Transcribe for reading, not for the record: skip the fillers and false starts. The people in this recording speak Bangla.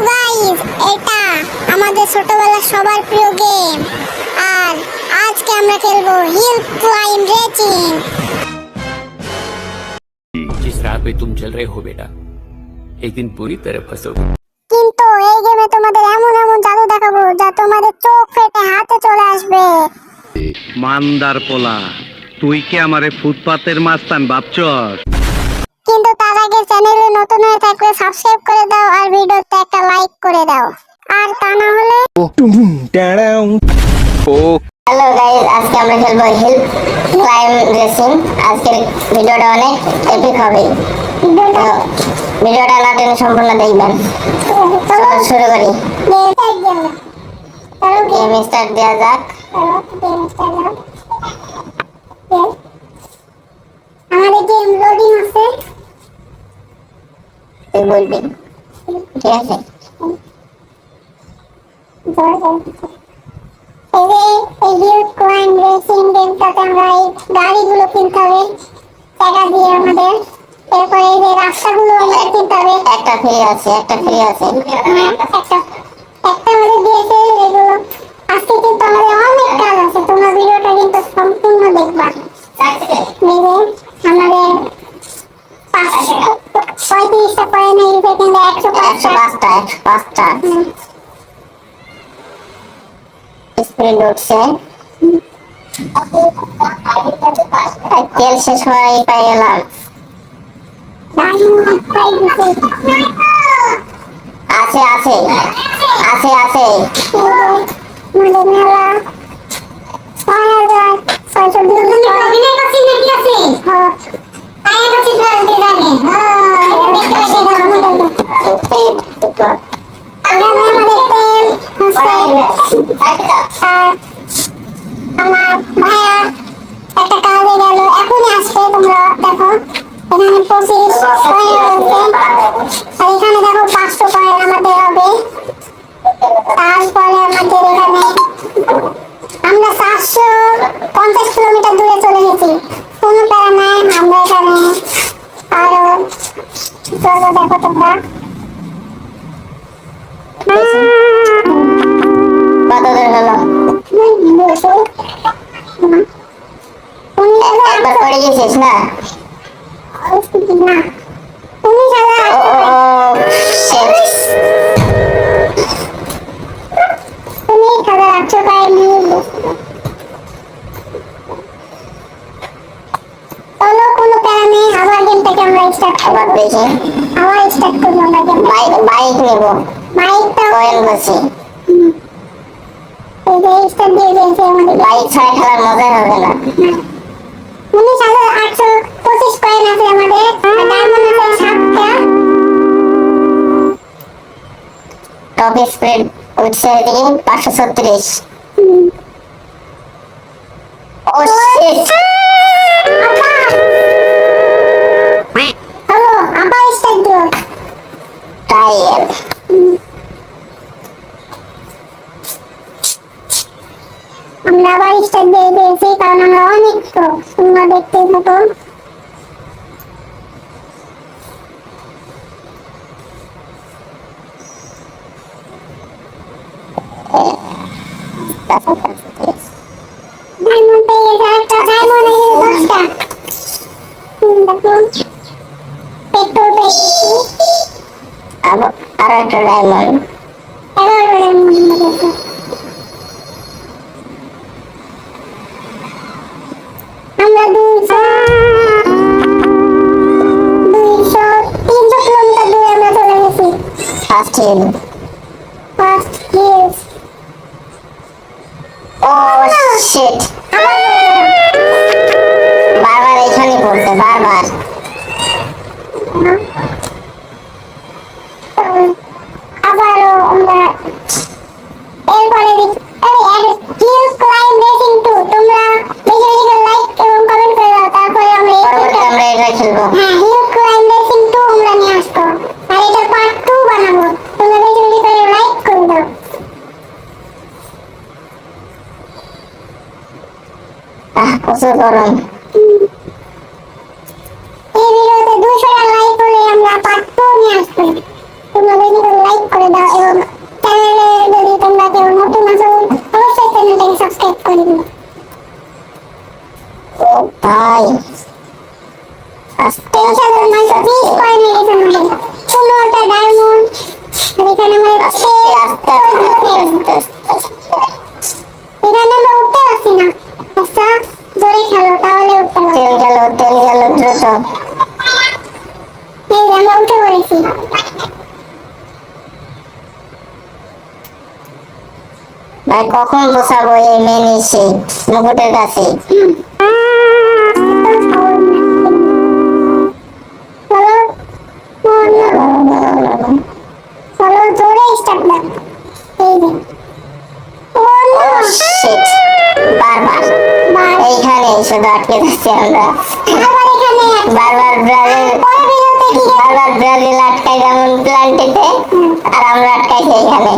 গাইস, এটা আমাদের ছোটবেলার সবার প্রিয় গেম। আর আজকে আমরা খেলবো হিল ক্লাইম্ব রেসিং। जिस राह पे तुम चल रहे हो बेटा, एक दिन पूरी तरह फंसोगे। কিন্তু এই গেমে তোমাদের এমন এমন জাদু দেখাবো যা তোমাদের চোখ ফেটে হাতে চলে আসবে। মান্দার পোলা, তুই কি আমারে ফুটপাতের মাস্তান ভাবছস? কিন্তু তার আগে চ্যানেলে নতুন হয়ে থাকলে সাবস্ক্রাইব করে দাও আর ভিডিওতে একটা লাইক করে দাও। আর তা না হলে হ্যালো গাইস, আজকে আমরা খেলবো হিল ক্লাইম্ব রেসিং। আজকের ভিডিওটা অনেক এপিক হবে। ভিডিওটা না টেনে সম্পূর্ণ দেখবেন। চলো শুরু করি। গেম স্টার্ট দেওয়া যাক। আমাদের গেম লোডিং আছে, তুই বলবি, ঠিক আছে? গাড়িগুলো কিনতে হবে টাকা দিয়ে আমাদের। এরপরে এই যে রাস্তাগুলো আমাদের কিনতে হবে। একটা ফ্রি আছে, একটা ফ্রি আছে, একটা আমাদের দিয়েছে। এগুলো আজকে কিন্তু আমাদের অনেক কাজ আছে, তোমরা ভিডিওটা কিন্তু সম্পূর্ণ দেখবা। আমাদের 35টা করে নেই, কিন্তু 105টা স্পিড উঠছে। তেল শেষ হয়ে পাই গেলাম। আছে আছে আছে আছে আমার ভাইয়া একটা কাজে গেল, এখনই আসবে। তোমরা দেখো এখানে 25 কয়েন আছে, আর এখানে দেখো 500 কয়েন আমাদের হবে। তারপরে আমাদের এখানে আমরা 450 কিলোমিটার দূরে চলে গেছি। কোনো প্যারা নাই, আমরা এখানে আরো চলো দেখো তোমরা কত দূর হলো। একবার পড়ে গেছিস না? বাইক নেব, বাইকটা কয়েল বসে বাইক ছাড়া খেলার মজা হবে না। 19,825 কয়েন আছে আমাদের, ডায়মন্ড আছে 7টা। টপ স্পিড উঠছে এদিকে 536। ও শিট, হ্যালো আবার স্টার্ট দিও। টায়ার আমরা আবার স্টার্ট দিয়ে দিয়েছি, কারণ আমরা অনেক তো তোমরা দেখতেই থাকো। ডায়মন্ড পেয়ে গেছে, একটা ডায়মন্ড এসে 10টা। দেখো পেট্রোল পেয়ে গেছি, আরো একটা ডায়মন্ড, 11টা ডায়মন্ড দেখো। আমরা 300 কিলোমিটার দূরে আমরা চলে গেছি। ফার্স্ট হিল ও শিট, বারবার এখানে পড়ছে, বারবার। আবারও আমরা এরপরে হিল ক্লাইম্ব রেসিং 2 তোমরা বেশি বেশি করে লাইক এবং কমেন্ট করে দাও, তারপরে আমরা এটা খেলবো। হ্যাঁ, হিল ক্লাইম্ব রেসিং 2 আমরা নিয়ে আসবো, আর এটা পার্ট 2 বানাবো। তোমরা বেশি বেশি করে লাইক করে দাও। প্রচুর গরম। এই ভিডিওতে 200টা লাইক হলে আমরা পার্ট 2 নিয়ে আসবো। তোমরা বেশি করে লাইক করে দাও। এখানে আমরা হচ্ছে আস্তে আস্তে এখানে আমরা উঠতে পারছি না। আচ্ছা জোরে খেলো তাহলে উঠতে পারবো। তেল গেল দ্রুত। এই যে আমরা উঠে পড়েছি। ভাই কখন বসাবো এই মেন এসে মুকুটের কাছে? চলো জোরে স্টার্ট দাও। এই যে Shit, বারবার এইখানে শুধু আটকে যাচ্ছি আমরা। আবার এখানে বারবার ব্রাজিল আটকাই যেমন প্লান্টিতে, আর আমরা আটকাইছি এখানে।